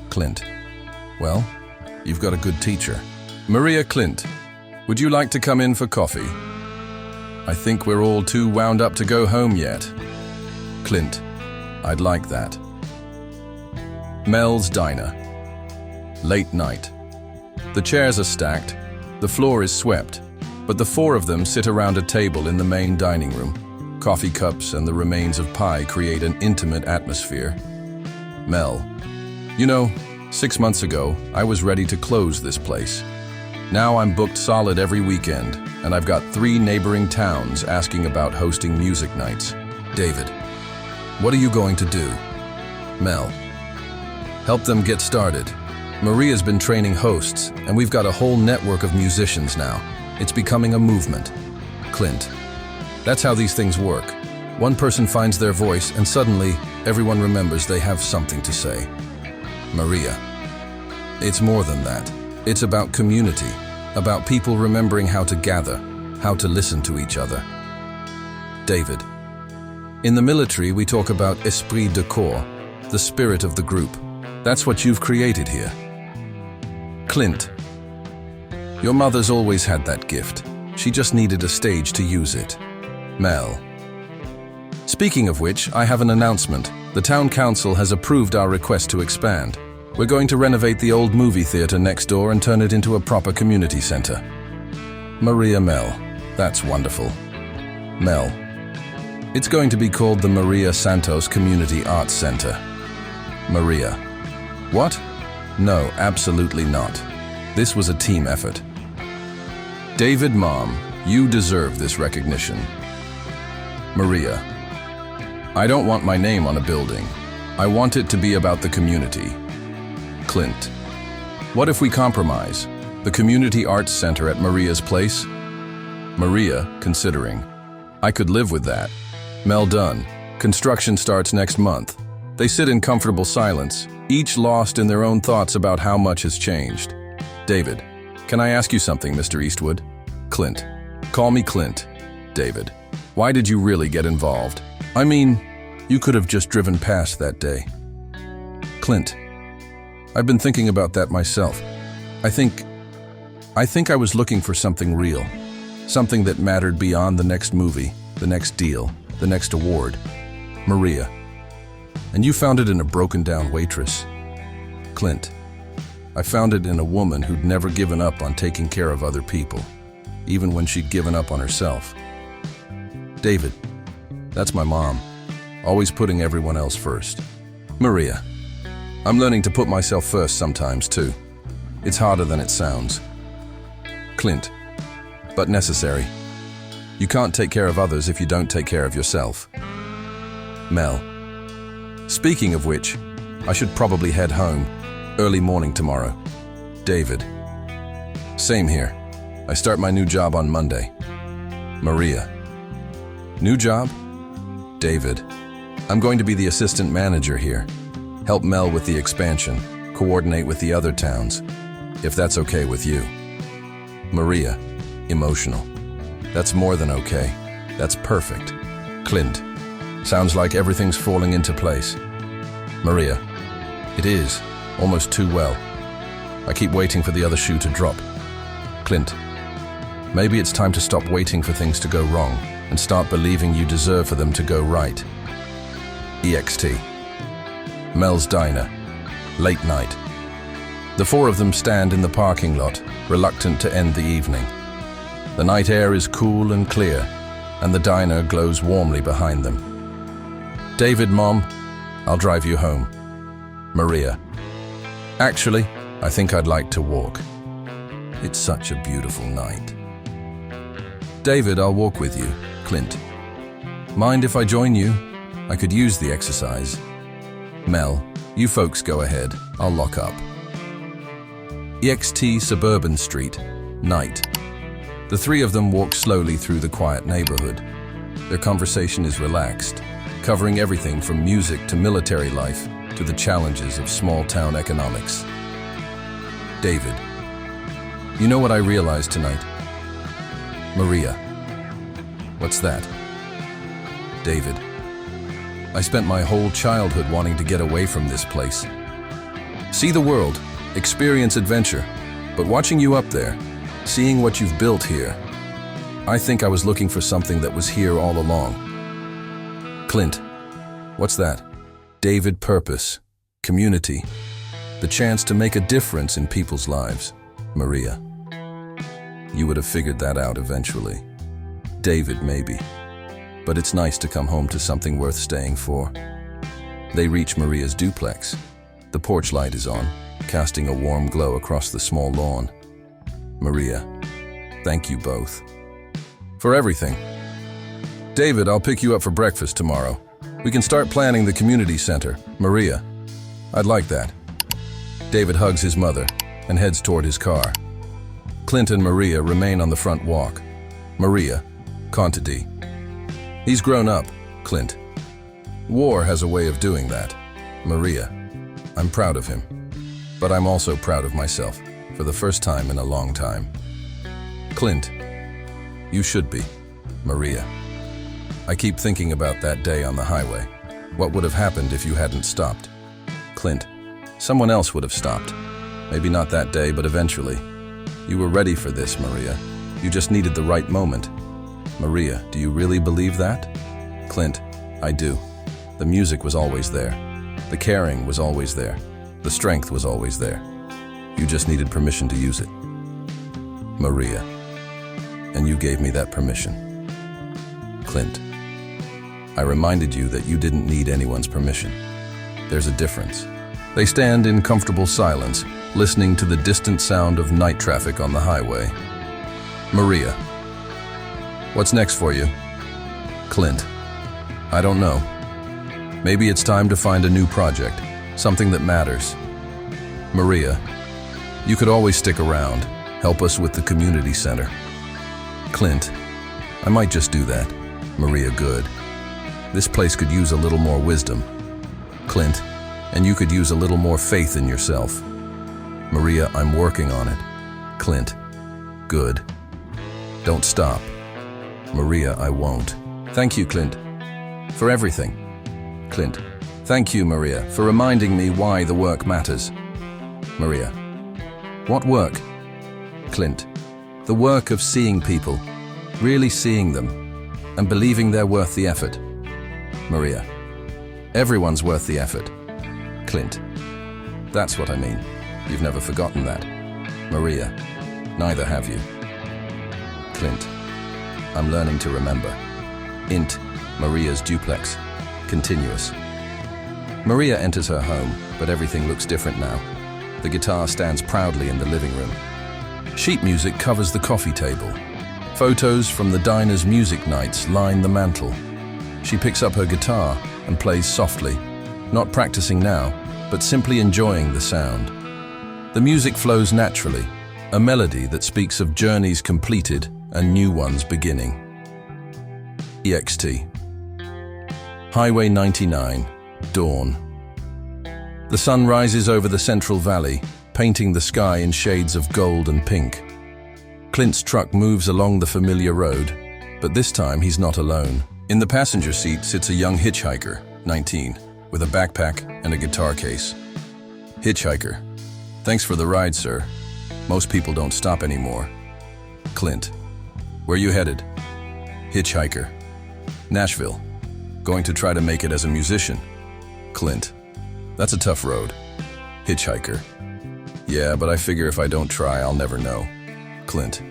Clint, well, you've got a good teacher. Maria, Clint, would you like to come in for coffee? I think we're all too wound up to go home yet. Clint, I'd like that. Mel's Diner. Late night. The chairs are stacked, the floor is swept, but the four of them sit around a table in the main dining room. Coffee cups and the remains of pie create an intimate atmosphere. Mel, you know, 6 months ago, I was ready to close this place. Now I'm booked solid every weekend, and I've got 3 neighboring towns asking about hosting music nights. David, what are you going to do? Mel, help them get started. Maria's been training hosts, and we've got a whole network of musicians now. It's becoming a movement. Clint, that's how these things work. One person finds their voice, and suddenly, everyone remembers they have something to say. Maria, it's more than that. It's about community, about people remembering how to gather, how to listen to each other. David. In the military, we talk about esprit de corps, the spirit of the group. That's what you've created here. Clint. Your mother's always had that gift. She just needed a stage to use it. Mel. Speaking of which, I have an announcement. The town council has approved our request to expand. We're going to renovate the old movie theater next door and turn it into a proper community center. Maria Mel. That's wonderful. Mel. It's going to be called the Maria Santos Community Arts Center. Maria. What? No, absolutely not. This was a team effort. David, Mom, you deserve this recognition. Maria. I don't want my name on a building. I want it to be about the community. Clint. What if we compromise? The Community Arts Center at Maria's place? Maria, considering. I could live with that. Mel done. Construction starts next month. They sit in comfortable silence, each lost in their own thoughts about how much has changed. David. Can I ask you something, Mr. Eastwood? Clint. Call me Clint. David. Why did you really get involved? I mean, you could have just driven past that day. Clint. I've been thinking about that myself. I think I was looking for something real. Something that mattered beyond the next movie, the next deal, the next award. Maria. And you found it in a broken-down waitress. Clint. I found it in a woman who'd never given up on taking care of other people, even when she'd given up on herself. David. That's my mom, always putting everyone else first. Maria. I'm learning to put myself first sometimes, too. It's harder than it sounds. Clint. But necessary. You can't take care of others if you don't take care of yourself. Mel. Speaking of which, I should probably head home. Early morning tomorrow. David. Same here. I start my new job on Monday. Maria. New job? David. I'm going to be the assistant manager here. Help Mel with the expansion, coordinate with the other towns, if that's okay with you. Maria. Emotional. That's more than okay. That's perfect. Clint. Sounds like everything's falling into place. Maria. It is. Almost too well. I keep waiting for the other shoe to drop. Clint. Maybe it's time to stop waiting for things to go wrong and start believing you deserve for them to go right. EXT. Mel's Diner. Late night. The four of them stand in the parking lot, reluctant to end the evening. The night air is cool and clear, and the diner glows warmly behind them. David, Mom, I'll drive you home. Maria. Actually, I think I'd like to walk. It's such a beautiful night. David, I'll walk with you. Clint. Mind if I join you? I could use the exercise. Mel, you folks go ahead. I'll lock up. EXT Suburban Street. Night. The three of them walk slowly through the quiet neighborhood. Their conversation is relaxed, covering everything from music to military life to the challenges of small-town economics. David. You know what I realized tonight? Maria. What's that? David. I spent my whole childhood wanting to get away from this place. See the world, experience adventure, but watching you up there, seeing what you've built here, I think I was looking for something that was here all along. Clint. What's that? David, purpose, community, the chance to make a difference in people's lives. Maria. You would have figured that out eventually. David, maybe. But it's nice to come home to something worth staying for. They reach Maria's duplex. The porch light is on, casting a warm glow across the small lawn. Maria. Thank you both. For everything. David, I'll pick you up for breakfast tomorrow. We can start planning the community center. Maria. I'd like that. David hugs his mother and heads toward his car. Clint and Maria remain on the front walk. Maria. Contadee. He's grown up, Clint. War has a way of doing that. Maria. I'm proud of him. But I'm also proud of myself, for the first time in a long time. Clint. You should be. Maria. I keep thinking about that day on the highway. What would have happened if you hadn't stopped? Clint. Someone else would have stopped. Maybe not that day, but eventually. You were ready for this, Maria. You just needed the right moment. Maria, do you really believe that? Clint. I do. The music was always there. The caring was always there. The strength was always there. You just needed permission to use it. Maria. And you gave me that permission. Clint. I reminded you that you didn't need anyone's permission. There's a difference. They stand in comfortable silence, listening to the distant sound of night traffic on the highway. Maria. What's next for you? Clint. I don't know. Maybe it's time to find a new project, something that matters. Maria. You could always stick around, help us with the community center. Clint. I might just do that. Maria. Good. This place could use a little more wisdom. Clint. And you could use a little more faith in yourself. Maria. I'm working on it. Clint. Good. Don't stop. Maria. I won't. Thank you, Clint, for everything. Clint. Thank you, Maria, for reminding me why the work matters. Maria. What work? Clint. The work of seeing people, really seeing them, and believing they're worth the effort. Maria. Everyone's worth the effort. Clint. That's what I mean. You've never forgotten that. Maria. Neither have you. Clint. I'm learning to remember. Int. Maria's duplex. Continuous. Maria enters her home, but everything looks different now. The guitar stands proudly in the living room. Sheet music covers the coffee table. Photos from the diner's music nights line the mantel. She picks up her guitar and plays softly, not practicing now, but simply enjoying the sound. The music flows naturally, a melody that speaks of journeys completed and new ones beginning. EXT. Highway 99, dawn. The sun rises over the Central Valley, painting the sky in shades of gold and pink. Clint's truck moves along the familiar road, but this time he's not alone. In the passenger seat sits a young hitchhiker, 19, with a backpack and a guitar case. Hitchhiker. Thanks for the ride, sir. Most people don't stop anymore. Clint. Where you headed? Hitchhiker. Nashville. Going to try to make it as a musician. Clint. That's a tough road. Hitchhiker. Yeah, but I figure if I don't try, I'll never know. Clint.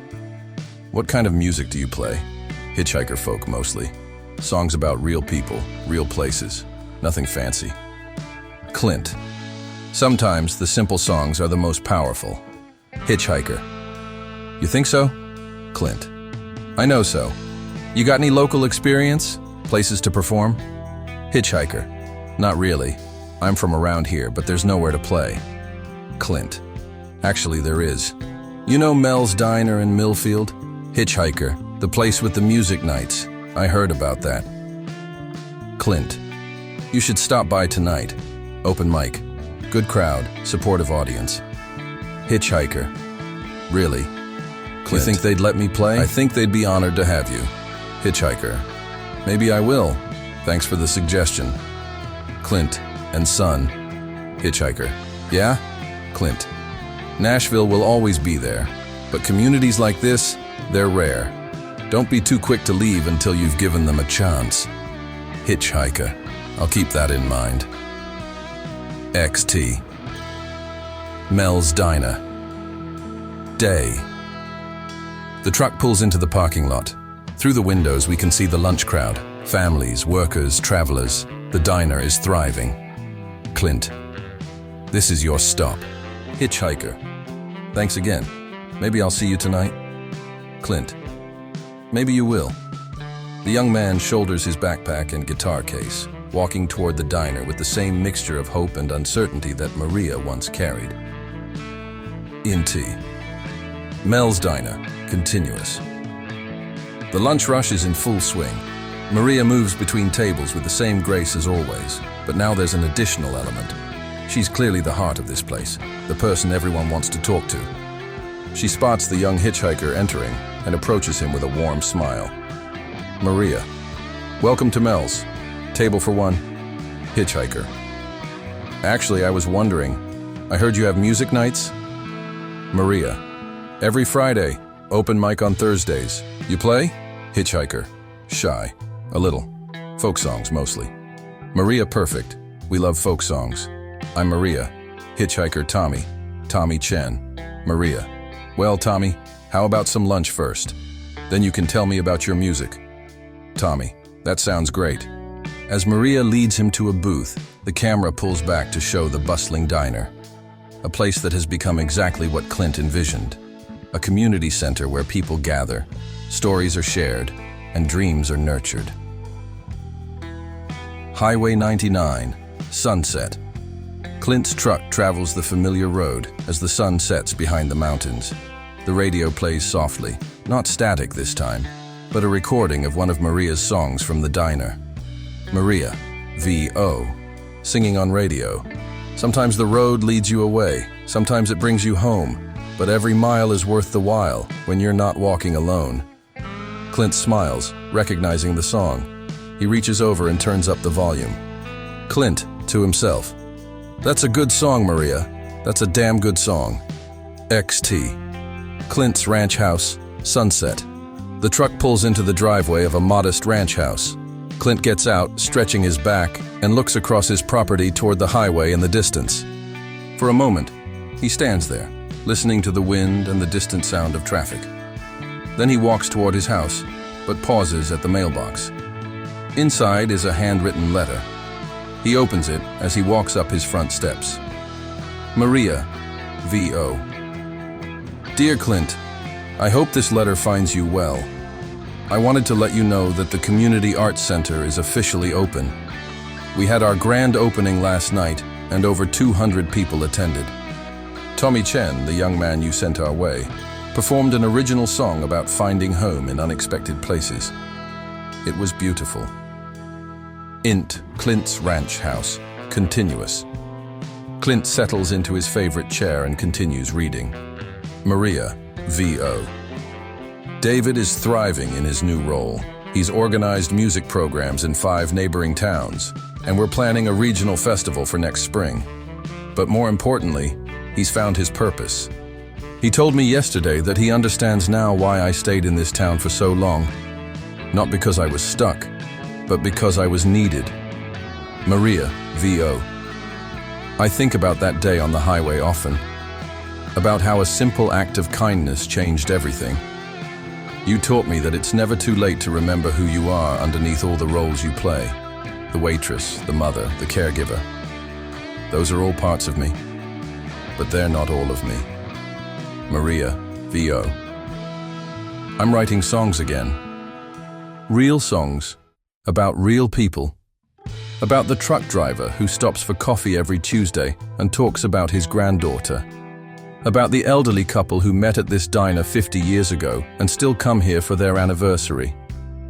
What kind of music do you play? Hitchhiker folk mostly. Songs about real people, real places. Nothing fancy. Clint. Sometimes the simple songs are the most powerful. Hitchhiker. You think so? Clint. I know so. You got any local experience? Places to perform? Hitchhiker. Not really. I'm from around here, but there's nowhere to play. Clint. Actually, there is. You know Mel's Diner in Millfield? Hitchhiker. The place with the music nights. I heard about that. Clint. You should stop by tonight. Open mic. Good crowd, supportive audience. Hitchhiker. Really? Clint. You think they'd let me play? I think they'd be honored to have you. Hitchhiker. Maybe I will. Thanks for the suggestion. Clint and son. Hitchhiker. Yeah? Clint. Nashville will always be there, but communities like this, they're rare. Don't be too quick to leave until you've given them a chance. Hitchhiker. I'll keep that in mind. XT. Mel's Diner. Day. The truck pulls into the parking lot. Through the windows we can see the lunch crowd. Families, workers, travelers. The diner is thriving. Clint. This is your stop. Hitchhiker. Thanks again. Maybe I'll see you tonight. Clint. Maybe you will. The young man shoulders his backpack and guitar case, walking toward the diner with the same mixture of hope and uncertainty that Maria once carried. INT. Mel's Diner. Continuous. The lunch rush is in full swing. Maria moves between tables with the same grace as always, but now there's an additional element. She's clearly the heart of this place, the person everyone wants to talk to. She spots the young hitchhiker entering and approaches him with a warm smile. Maria. Welcome to Mel's. Table for one. Hitchhiker. Actually, I was wondering, I heard you have music nights? Maria. Every Friday. Open mic on Thursdays. You play? Hitchhiker. Shy. A little. Folk songs, mostly. Maria. Perfect. We love folk songs. I'm Maria. Hitchhiker Tommy. Tommy Chen. Maria. Well, Tommy, how about some lunch first? Then you can tell me about your music. Tommy. That sounds great. As Maria leads him to a booth, the camera pulls back to show the bustling diner. A place that has become exactly what Clint envisioned. A community center where people gather, stories are shared, and dreams are nurtured. Highway 99, sunset. Clint's truck travels the familiar road as the sun sets behind the mountains. The radio plays softly, not static this time, but a recording of one of Maria's songs from the diner. Maria, V.O., singing on radio. Sometimes the road leads you away, sometimes it brings you home, but every mile is worth the while when you're not walking alone. Clint smiles, recognizing the song. He reaches over and turns up the volume. Clint, to himself. That's a good song, Maria. That's a damn good song. XT. Clint's ranch house, sunset. The truck pulls into the driveway of a modest ranch house. Clint gets out, stretching his back, and looks across his property toward the highway in the distance. For a moment, he stands there, listening to the wind and the distant sound of traffic. Then he walks toward his house, but pauses at the mailbox. Inside is a handwritten letter. He opens it as he walks up his front steps. Maria, V.O. Dear Clint, I hope this letter finds you well. I wanted to let you know that the Community Arts Center is officially open. We had our grand opening last night, and over 200 people attended. Tommy Chen, the young man you sent our way, performed an original song about finding home in unexpected places. It was beautiful. Int, Clint's ranch house, continuous. Clint settles into his favorite chair and continues reading. Maria, V.O. David is thriving in his new role. He's organized music programs in 5 neighboring towns, and we're planning a regional festival for next spring. But more importantly, he's found his purpose. He told me yesterday that he understands now why I stayed in this town for so long. Not because I was stuck, but because I was needed. Maria, V.O. I think about that day on the highway often, about how a simple act of kindness changed everything. You taught me that it's never too late to remember who you are underneath all the roles you play. The waitress, the mother, the caregiver. Those are all parts of me, but they're not all of me. Maria, V.O. I'm writing songs again. Real songs, about real people. About the truck driver who stops for coffee every Tuesday and talks about his granddaughter. About the elderly couple who met at this diner 50 years ago and still come here for their anniversary.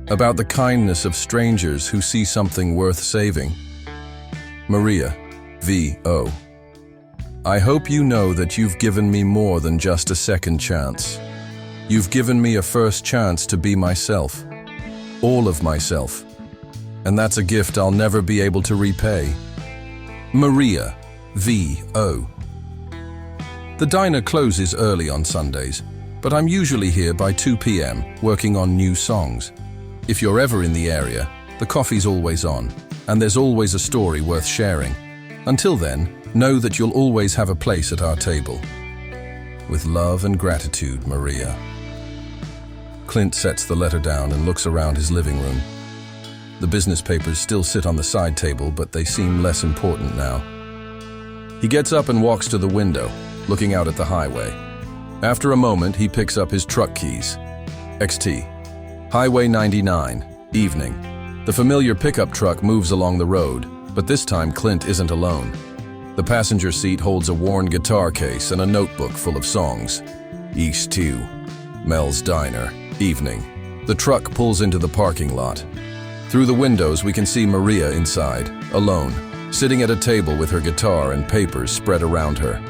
About the kindness of strangers who see something worth saving. Maria, V.O. I hope you know that you've given me more than just a second chance. You've given me a first chance to be myself. All of myself. And that's a gift I'll never be able to repay. Maria, V.O. The diner closes early on Sundays, but I'm usually here by 2 p.m. working on new songs. If you're ever in the area, the coffee's always on, and there's always a story worth sharing. Until then, know that you'll always have a place at our table. With love and gratitude, Maria. Clint sets the letter down and looks around his living room. The business papers still sit on the side table, but they seem less important now. He gets up and walks to the window, looking out at the highway. After a moment, he picks up his truck keys. XT. Highway 99, evening. The familiar pickup truck moves along the road, but this time Clint isn't alone. The passenger seat holds a worn guitar case and a notebook full of songs. East 2, Mel's Diner, evening. The truck pulls into the parking lot. Through the windows, we can see Maria inside, alone, sitting at a table with her guitar and papers spread around her.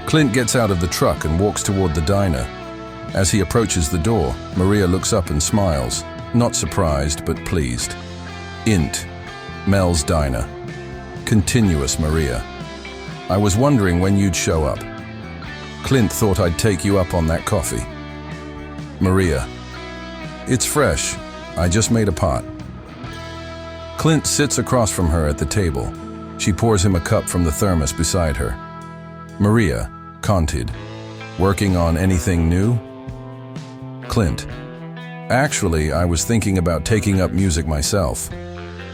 Clint gets out of the truck and walks toward the diner. As he approaches the door, Maria looks up and smiles, not surprised but pleased. Int. Mel's Diner. Continuous Maria. I was wondering when you'd show up. Clint thought I'd take you up on that coffee. Maria. It's fresh. I just made a pot. Clint sits across from her at the table. She pours him a cup from the thermos beside her. Maria, conted. Working on anything new? Clint. Actually, I was thinking about taking up music myself.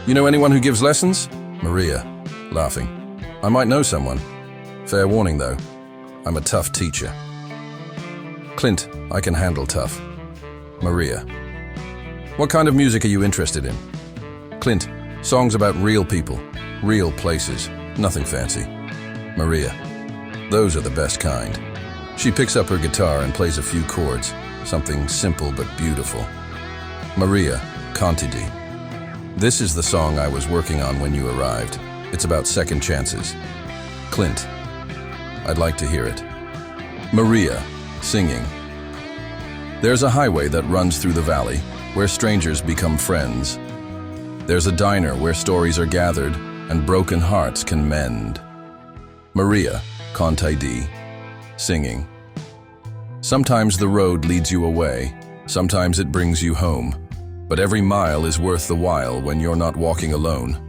You know anyone who gives lessons? Maria, laughing. I might know someone. Fair warning though, I'm a tough teacher. Clint, I can handle tough. Maria. What kind of music are you interested in? Clint, songs about real people, real places, nothing fancy. Maria. Those are the best kind. She picks up her guitar and plays a few chords, something simple but beautiful. Maria, Contidi. This is the song I was working on when you arrived. It's about second chances. Clint. I'd like to hear it. Maria, singing. There's a highway that runs through the valley, where strangers become friends. There's a diner where stories are gathered and broken hearts can mend. Maria, Contidi, singing. Sometimes the road leads you away, sometimes it brings you home, but every mile is worth the while when you're not walking alone.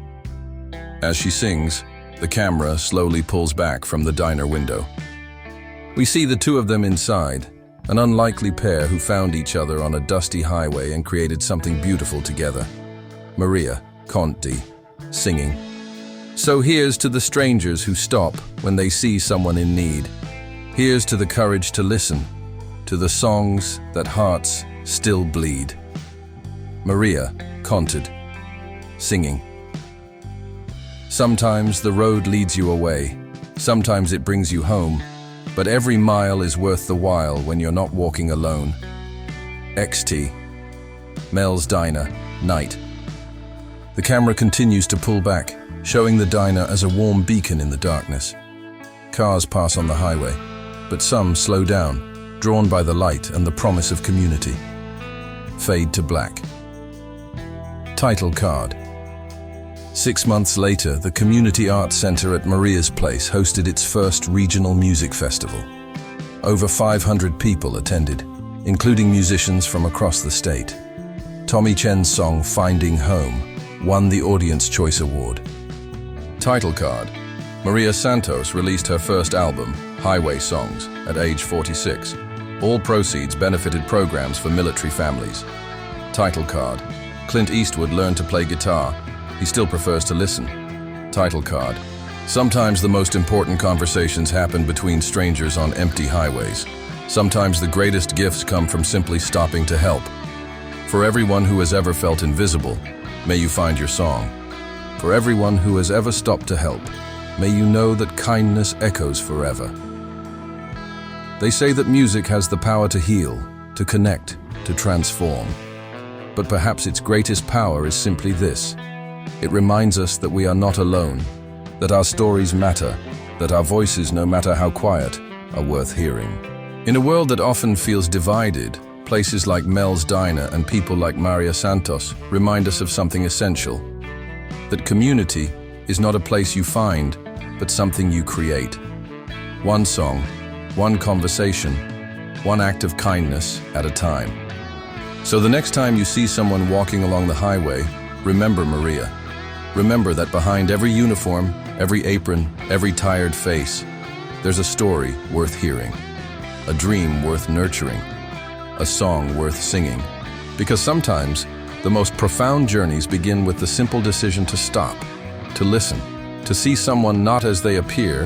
As she sings, the camera slowly pulls back from the diner window. We see the two of them inside, an unlikely pair who found each other on a dusty highway and created something beautiful together. Maria, Conti, singing. So here's to the strangers who stop when they see someone in need. Here's to the courage to listen, to the songs that hearts still bleed. Maria, conted, singing. Sometimes the road leads you away, sometimes it brings you home, but every mile is worth the while when you're not walking alone. XT. Mel's Diner, night. The camera continues to pull back, showing the diner as a warm beacon in the darkness. Cars pass on the highway, but some slow down, drawn by the light and the promise of community. Fade to black. Title card. 6 months later, the Community Arts Center at Maria's Place hosted its first regional music festival. Over 500 people attended, including musicians from across the state. Tommy Chen's song Finding Home won the Audience Choice Award. Title card. Maria Santos released her first album, Highway Songs, at age 46. All proceeds benefited programs for military families. Title card. Clint Eastwood learned to play guitar. He still prefers to listen. Title card. Sometimes the most important conversations happen between strangers on empty highways. Sometimes the greatest gifts come from simply stopping to help. For everyone who has ever felt invisible, may you find your song. For everyone who has ever stopped to help, may you know that kindness echoes forever. They say that music has the power to heal, to connect, to transform. But perhaps its greatest power is simply this. It reminds us that we are not alone, that our stories matter, that our voices, no matter how quiet, are worth hearing. In a world that often feels divided, places like Mel's Diner and people like Maria Santos remind us of something essential. That community is not a place you find, but something you create. One song, one conversation, one act of kindness at a time. So the next time you see someone walking along the highway, remember Maria. Remember that behind every uniform, every apron, every tired face, there's a story worth hearing, a dream worth nurturing, a song worth singing. Because sometimes, the most profound journeys begin with the simple decision to stop, to listen, to see someone not as they appear,